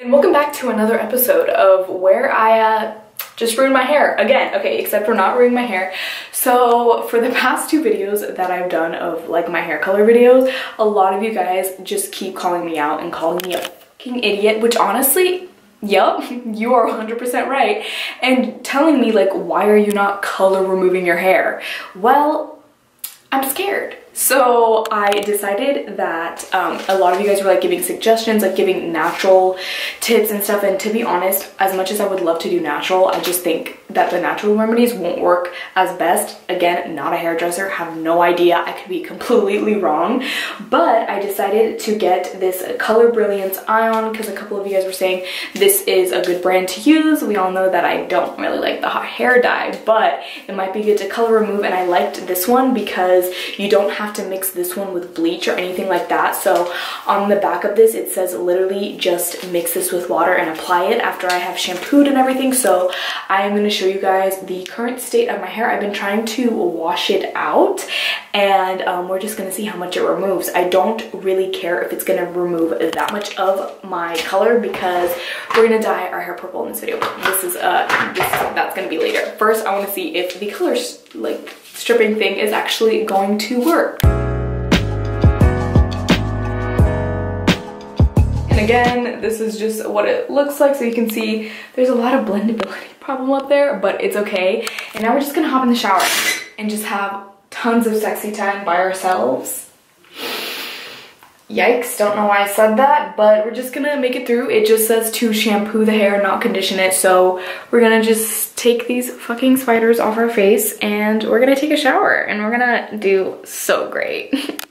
And welcome back to another episode of where I just ruined my hair again. Okay, except for not ruining my hair. So for the past two videos that I've done of like my hair color videos, a lot of you guys just keep calling me out and calling me a fucking idiot, which honestly, yup, you are 100% right, and telling me like, why are you not color removing your hair? Well, I'm scared. So I decided that a lot of you guys were like giving suggestions, like giving natural tips and stuff, and to be honest, as much as I would love to do natural, I just think that the natural remedies won't work as best. Again, not a hairdresser, have no idea, I could be completely wrong, but I decided to get this Color Brilliance Ion because a couple of you guys were saying this is a good brand to use. We all know that I don't really like the hot hair dye, but it might be good to color remove, and I liked this one because you don't have to mix this one with bleach or anything like that. So on the back of this it says literally just mix this with water and apply it after I have shampooed and everything. So I am going to show you guys the current state of my hair. I've been trying to wash it out, and we're just going to see how much it removes. I don't really care if it's going to remove that much of my color because we're going to dye our hair purple in this video. That's going to be later. First I want to see if the color like stripping thing is actually going to work. And again, this is just what it looks like, so you can see there's a lot of blendability problem up there, but it's okay. And now we're just gonna hop in the shower and just have tons of sexy time by ourselves. Yikes, don't know why I said that, but we're just gonna make it through. It just says to shampoo the hair, not condition it, so we're gonna just take these fucking spiders off our face and we're gonna take a shower and we're gonna do so great.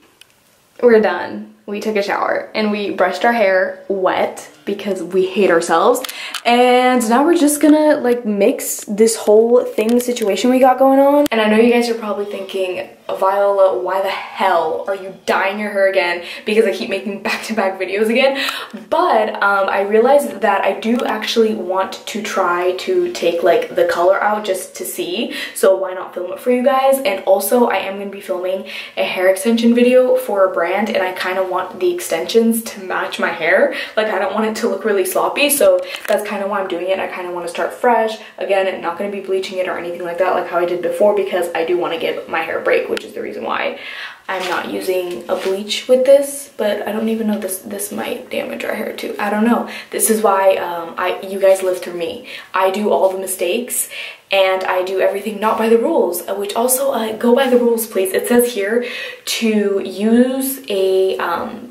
We're done. We took a shower and we brushed our hair wet because we hate ourselves, and now we're just gonna like mix this whole situation we got going on. And I know you guys are probably thinking, Viola, why the hell are you dyeing your hair again? Because I keep making back-to-back videos again. But I realized that I do actually want to try to take like the color out just to see, so why not film it for you guys? And also I am gonna be filming a hair extension video for a brand, and I kind of want the extensions to match my hair. Like, I don't want it to look really sloppy, so that's kind of why I'm doing it. I kind of want to start fresh. Again, not going to be bleaching it or anything like that like how I did before, because I do want to give my hair a break, which is the reason why I'm not using a bleach with this. But I don't even know, this might damage our hair too. I don't know. This is why you guys live through me. I do all the mistakes and I do everything not by the rules, which also go by the rules, please. It says here to use a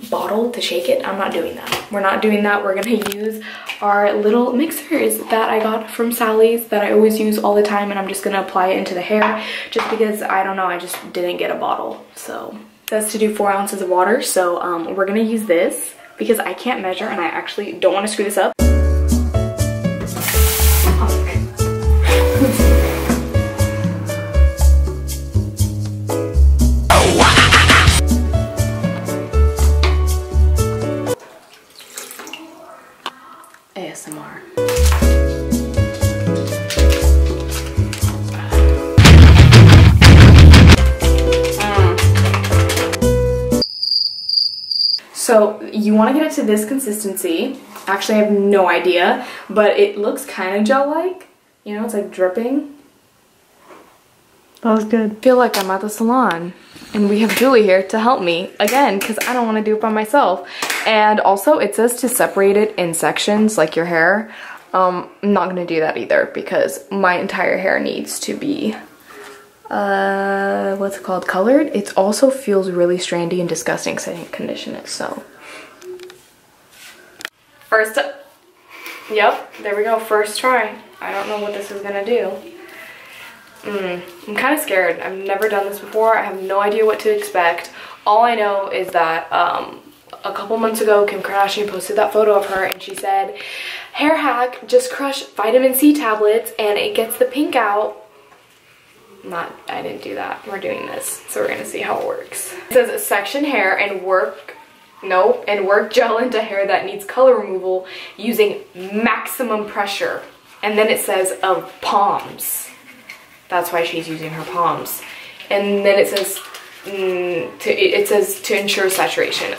bottle to shake it. I'm not doing that. We're not doing that. We're gonna use our little mixers that I got from Sally's that I always use all the time, and I'm just gonna apply it into the hair just because, I don't know, I just didn't get a bottle. So that's to do 4 ounces of water. So we're gonna use this because I can't measure and I actually don't want to screw this up. ASMR. So you want to get it to this consistency. Actually, I have no idea, but it looks kind of gel-like. You know, it's like dripping. That was good. I feel like I'm at the salon and we have Julie here to help me again because I don't want to do it by myself. And also it says to separate it in sections like your hair. I'm not going to do that either because my entire hair needs to be what's it called, colored. It also feels really strandy and disgusting because I didn't condition it. So first, yep, there we go, first try. I don't know what this is gonna do. I'm kind of scared. I've never done this before. I have no idea what to expect. All I know is that a couple months ago Kim Kardashian posted that photo of her and she said, hair hack, just crush vitamin C tablets and it gets the pink out. I didn't do that. We're doing this, so we're gonna see how it works. It says section hair and work gel into hair that needs color removal using maximum pressure. And then it says of palms. That's why she's using her palms. And then it says to ensure saturation.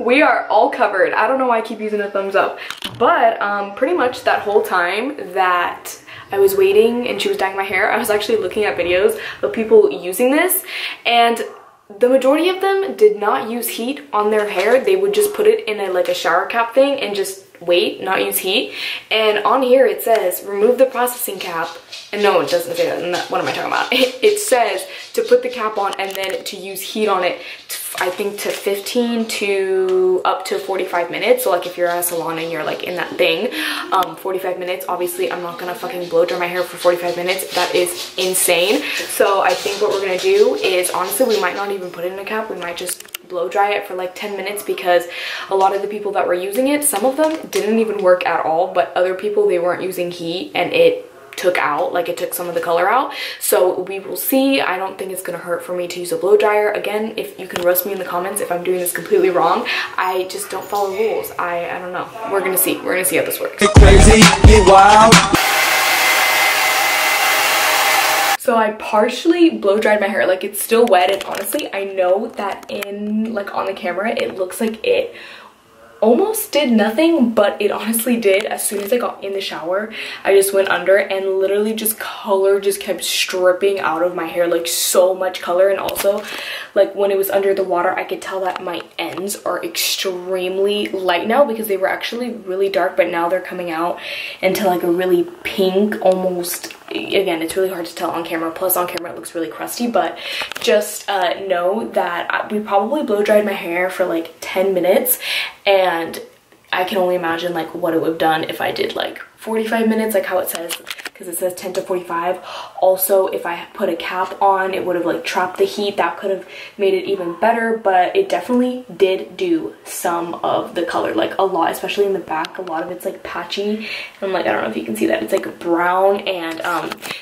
We are all covered. I don't know why I keep using a thumbs up, but pretty much that whole time that I was waiting and she was dyeing my hair, I was actually looking at videos of people using this, and the majority of them did not use heat on their hair. They would just put it in a shower cap thing and just wait, not use heat. And on here it says remove the processing cap, and no, it doesn't say that. What am I talking about? It says to put the cap on and then to use heat on it, I think to 15 to up to 45 minutes. So like if you're at a salon and you're like in that thing, 45 minutes, obviously I'm not gonna fucking blow dry my hair for 45 minutes. That is insane. So I think what we're gonna do is, honestly, we might not even put it in a cap. We might just blow dry it for like 10 minutes, because a lot of the people that were using it, some of them didn't even work at all, but other people, they weren't using heat and it took out, like it took some of the color out. So we will see. I don't think it's gonna hurt for me to use a blow dryer. Again, if you can roast me in the comments if I'm doing this completely wrong. I just don't follow rules. I don't know. We're gonna see how this works. Get crazy, get wild. So I partially blow dried my hair, like it's still wet, and honestly I know that in like on the camera it looks like it almost did nothing, but it honestly did. As soon as I got in the shower, I just went under and literally just color just kept stripping out of my hair, like so much color. And also like when it was under the water, I could tell that my ends are extremely light now, because they were actually really dark, but now they're coming out into like a really pink, almost, again, it's really hard to tell on camera, plus on camera it looks really crusty. But just know that we probably blow dried my hair for like 10 minutes, and I can only imagine like what it would have done if I did like 45 minutes, like how it says, because it says 10 to 45. Also, if I put a cap on, it would have like trapped the heat. That could have made it even better, but it definitely did do some of the color, like a lot, especially in the back. A lot of it's like patchy, and like I don't know if you can see that, it's like brown, and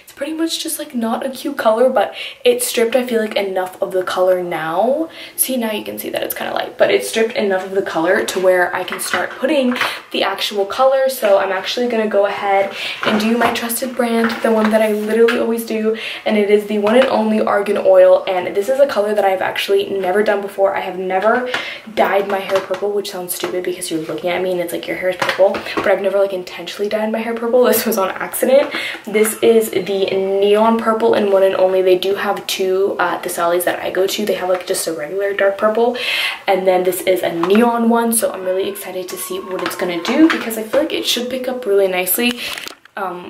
it's pretty much just like not a cute color, but it stripped, I feel like, enough of the color now. See, now you can see that it's kind of light, but it stripped enough of the color to where I can start putting the actual color. So I'm actually gonna go ahead and do my trusted brand, the one that I literally always do, and it is the one and only Argan Oil. And this is a color that I've actually never done before. I have never dyed my hair purple, which sounds stupid because you're looking at me and it's like your hair is purple, but I've never like intentionally dyed my hair purple. This was on accident. This is the neon purple and one and only. They do have two at the Sally's that I go to. They have like just a regular dark purple, and then this is a neon one. So I'm really excited to see what it's gonna do, because I feel like it should pick up really nicely,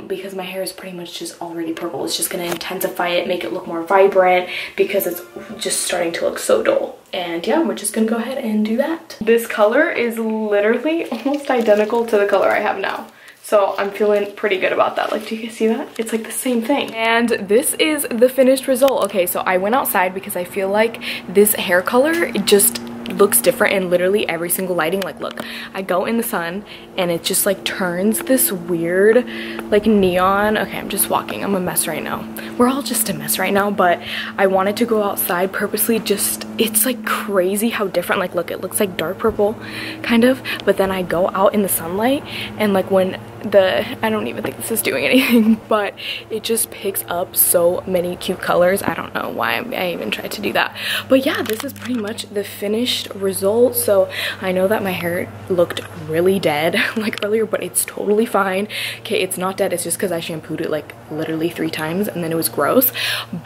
because my hair is pretty much just already purple. It's just gonna intensify it, make it look more vibrant, because it's just starting to look so dull. And yeah, we're just gonna go ahead and do that. This color is literally almost identical to the color I have now. So I'm feeling pretty good about that. Like, do you guys see that? It's like the same thing. And this is the finished result. Okay, so I went outside because I feel like this hair color, it just looks different in literally every single lighting. Like, look, I go in the sun and it just like turns this weird like neon. Okay, I'm just walking. I'm a mess right now. We're all just a mess right now, but I wanted to go outside purposely. Just, it's like crazy how different. Like, look, it looks like dark purple kind of, but then I go out in the sunlight and like when I don't even think this is doing anything, but it just picks up so many cute colors. I don't know why I even tried to do that, but yeah, this is pretty much the finished result. So I know that my hair looked really dead like earlier, but it's totally fine. Okay, it's not dead, it's just because I shampooed it like literally 3 times and then it was gross,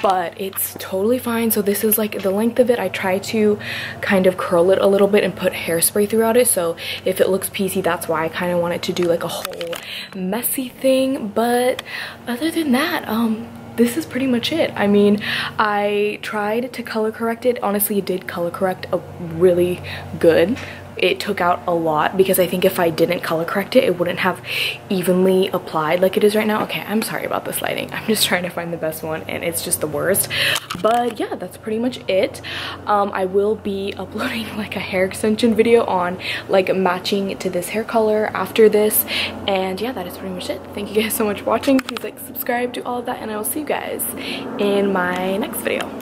but it's totally fine. So this is like the length of it. I try to kind of curl it a little bit and put hairspray throughout it, so if it looks piecey, that's why I kind of wanted to do like a whole messy thing. But other than that, this is pretty much it. I mean, I tried to color correct it. Honestly, it did color correct really good. It took out a lot, because I think if I didn't color correct it, it wouldn't have evenly applied like it is right now. Okay, I'm sorry about this lighting. I'm just trying to find the best one and it's just the worst. But yeah, that's pretty much it. I will be uploading like a hair extension video on like matching to this hair color after this. And yeah, that is pretty much it. Thank you guys so much for watching. Please like, subscribe, do all of that, and I will see you guys in my next video.